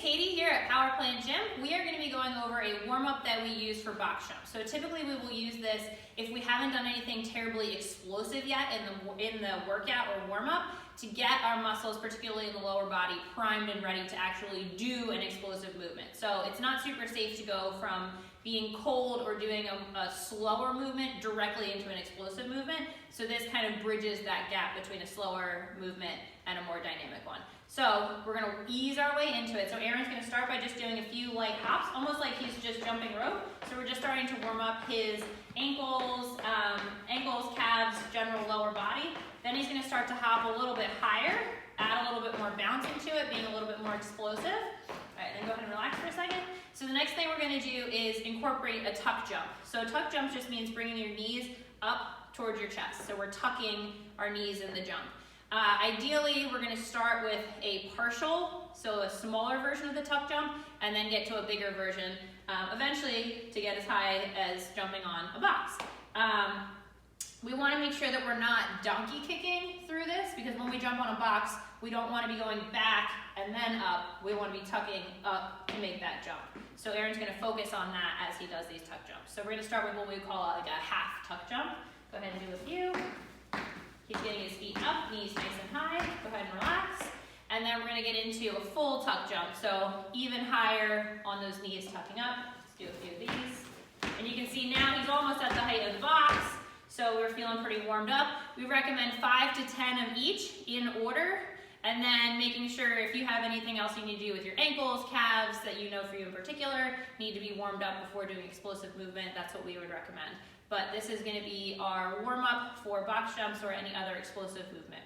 Katie here at Power Plant Gym. We are going to be going over a warm-up that we use for box jumps. So typically we will use this if we haven't done anything terribly explosive yet in the workout or warm-up to get our muscles, particularly in the lower body, primed and ready to actually do an explosive movement. So it's not super safe to go from being cold or doing a slower movement directly into an explosive movement. So this kind of bridges that gap between a slower movement and a more dynamic one. So we're going to ease our way into it. So Aaron's going to start by just doing a few light hops, almost like he's just jumping rope. So we're just starting to warm up his ankles, calves, general lower body. Then he's going to start to hop a little bit higher, add a little bit more bounce into it, being a little bit more explosive. All right, then go ahead and relax for a second. So the next thing we're going to do is incorporate a tuck jump. So tuck jump just means bringing your knees up towards your chest. So we're tucking our knees in the jump. Ideally, we're going to start with a partial, so a smaller version of the tuck jump, and then get to a bigger version, eventually to get as high as jumping on a box. We want to make sure that we're not donkey kicking through this, because when we jump on a box, we don't want to be going back and then up. We want to be tucking up to make that jump. So Aaron's going to focus on that as he does these tuck jumps. So we're going to start with what we call like a half tuck jump. Go ahead and do a few. He's getting his feet up, knees nice and high. Go ahead and relax. And then we're going to get into a full tuck jump. So even higher on those knees tucking up. Let's do a few of these. And you can see now he's almost at the height of the box. So we're feeling pretty warmed up. We recommend 5 to 10 of each in order. And then making sure if you have anything else you need to do with your ankles, calves that you know for you in particular, need to be warmed up before doing explosive movement, that's what we would recommend. But this is going to be our warm-up for box jumps or any other explosive movement.